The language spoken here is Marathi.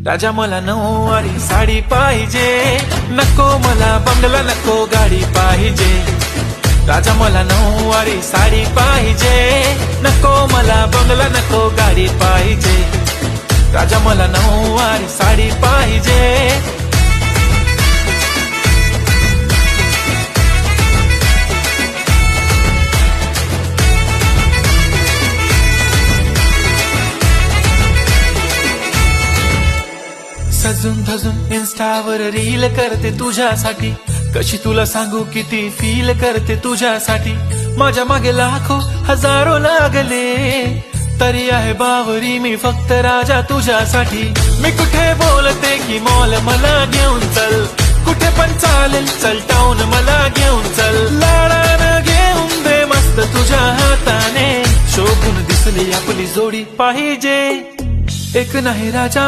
राजा मला नऊवारी साडी पाहिजे, नको मला बंगला नको गाडी पाहिजे. राजा मला नऊवारी साडी पाहिजे, नको मला बंगला नको गाडी पाहिजे. राजा मला नऊवारी साडी पाहिजे. सजून धजून इन्स्टावर रील करते तुझ्यासाठी, कशी तुला सांगू किती फील करते तुझ्यासाठी. माझ्या मागे लाखो हजारो लागले, तरी आहे बावरी मी फक्त राजा तुझ्यासाठी. मी कुठे बोलते की मॉल मला घेऊन चल, कुठे पण चालेल चल टाऊन मला घेऊन चल. लाडानं घेऊन दे मस्त तुझ्या हाताने, शोभून दिसली आपली जोडी पाहिजे. एक नाही राजा